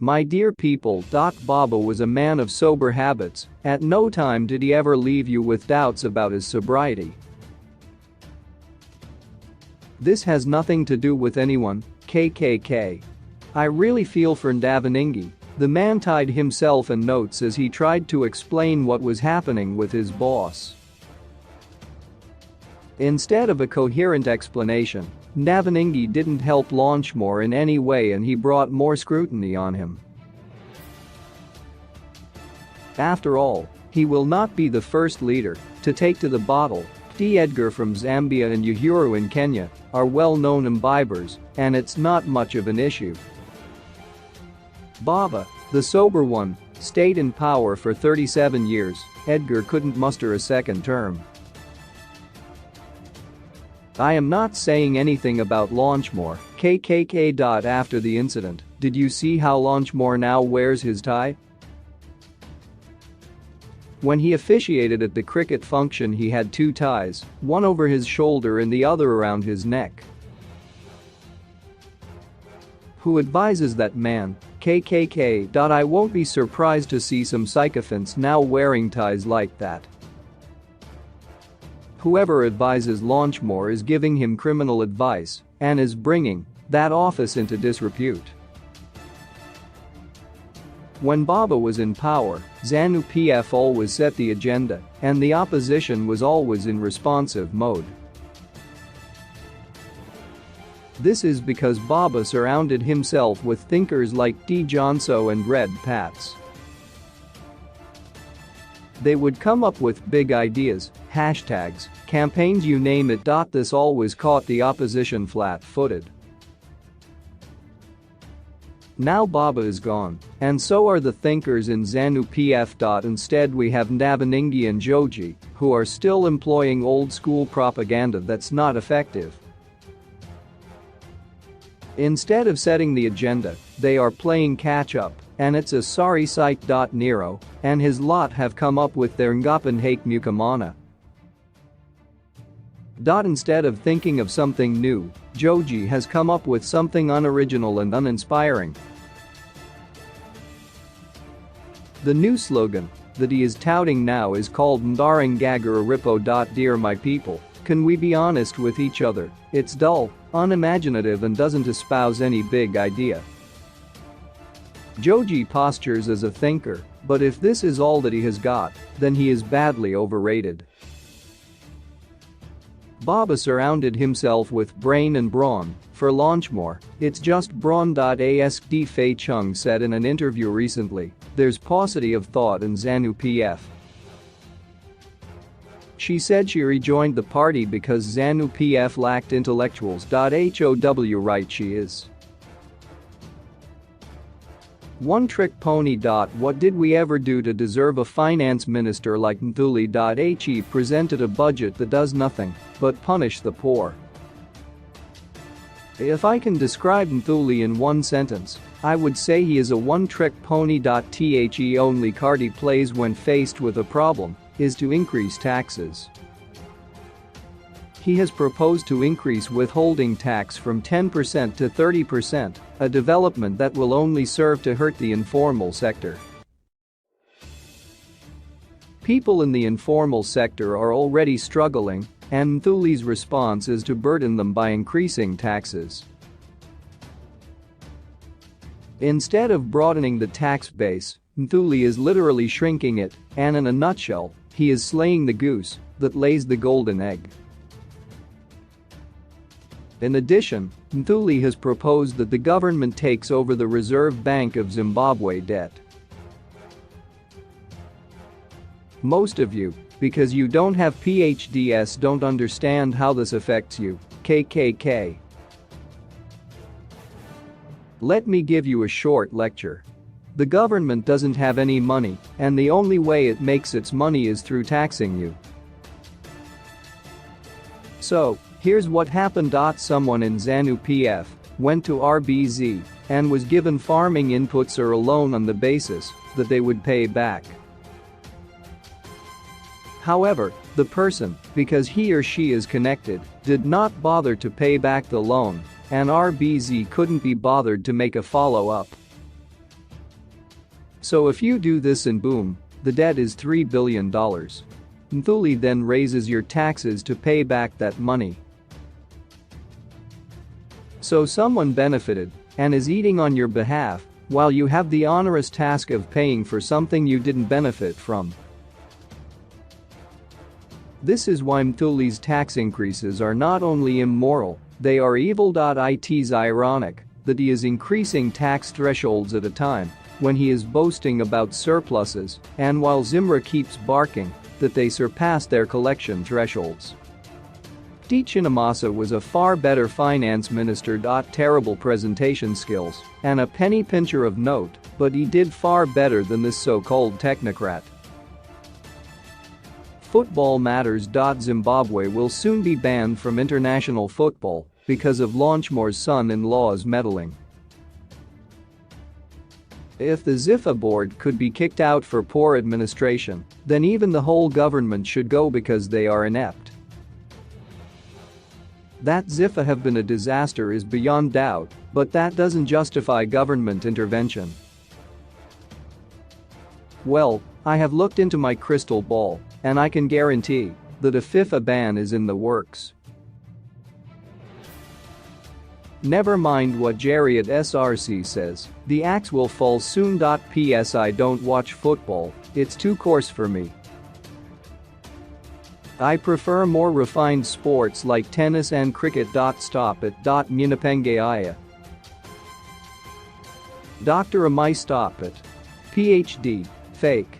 My dear people. Baba was a man of sober habits. At no time did he ever leave you with doubts about his sobriety. This has nothing to do with anyone, KKK. I really feel for Ndavanindi. The man tied himself in knots as he tried to explain what was happening with his boss. Instead of a coherent explanation, Ndavanindi didn't help Launchmore in any way and he brought more scrutiny on him. After all, he will not be the first leader to take to the bottle. Edgar from Zambia and Uhuru in Kenya are well-known imbibers, and it's not much of an issue. Baba, the sober one, stayed in power for 37 years. Edgar couldn't muster a second term. I am not saying anything about Launchmore, KKK. After the incident, did you see how Launchmore now wears his tie? When he officiated at the cricket function he had two ties, one over his shoulder and the other around his neck. Who advises that man, KKK? I won't be surprised to see some sycophants now wearing ties like that. Whoever advises Launchmore is giving him criminal advice and is bringing that office into disrepute. When Baba was in power, ZANU-PF always set the agenda and the opposition was always in responsive mode. This is because Baba surrounded himself with thinkers like D. Johnso and Red Pats. They would come up with big ideas, hashtags, campaigns, you name it. This always caught the opposition flat-footed. Now Baba is gone, and so are the thinkers in ZANU-PF. Instead we have Ndavanindi and Joji, who are still employing old-school propaganda that's not effective. Instead of setting the agenda, they are playing catch-up, and it's a sorry sight. Nero and his lot have come up with their Ngapanhake Mukamana. Instead of thinking of something new, Joji has come up with something unoriginal and uninspiring. The new slogan that he is touting now is called Ndarangagararipo. Dear my people, can we be honest with each other? It's dull, unimaginative and doesn't espouse any big idea. Joji postures as a thinker, but if this is all that he has got, then he is badly overrated. Baba surrounded himself with brain and brawn. For Launchmore, it's just brawn. Asked Fei Chung said in an interview recently, there's paucity of thought in ZANU-PF. She said she rejoined the party because ZANU-PF lacked intellectuals. How right she is. One trick pony. What did we ever do to deserve a finance minister like Nthuli? He presented a budget that does nothing but punish the poor. If I can describe Nthuli in one sentence, I would say he is a one-trick pony. The only card he plays when faced with a problem is to increase taxes. He has proposed to increase withholding tax from 10% to 30%, a development that will only serve to hurt the informal sector. People in the informal sector are already struggling, and Nthuli's response is to burden them by increasing taxes. Instead of broadening the tax base, Nthuli is literally shrinking it, and in a nutshell, he is slaying the goose that lays the golden egg. In addition, Nthuli has proposed that the government takes over the Reserve Bank of Zimbabwe debt. Most of you, because you don't have PhDs, don't understand how this affects you, KKK. Let me give you a short lecture. The government doesn't have any money, and the only way it makes its money is through taxing you. So, here's what happened. Someone in ZANU-PF went to RBZ and was given farming inputs or a loan on the basis that they would pay back. However, the person, because he or she is connected, did not bother to pay back the loan, and RBZ couldn't be bothered to make a follow-up. So if you do this and boom, the debt is $3 billion. Mthuli then raises your taxes to pay back that money. So someone benefited and is eating on your behalf while you have the onerous task of paying for something you didn't benefit from. This is why Mthuli's tax increases are not only immoral, they are evil. It's ironic that he is increasing tax thresholds at a time when he is boasting about surpluses and while Zimra keeps barking that they surpassed their collection thresholds. Chinamasa was a far better finance minister. Terrible presentation skills and a penny pincher of note, but he did far better than this so-called technocrat. Football matters. Zimbabwe will soon be banned from international football because of Launchmore's son-in-law's meddling. If the ZIFA board could be kicked out for poor administration, then even the whole government should go because they are inept. That ZIFA have been a disaster is beyond doubt, but that doesn't justify government intervention. Well, I have looked into my crystal ball, and I can guarantee that a FIFA ban is in the works. Never mind what Jerry at SRC says, the axe will fall soon. P.S. I don't watch football, it's too coarse for me. I prefer more refined sports like tennis and cricket. Stop it. Munipengaya. Dr. Amai stop it. PhD. Fake.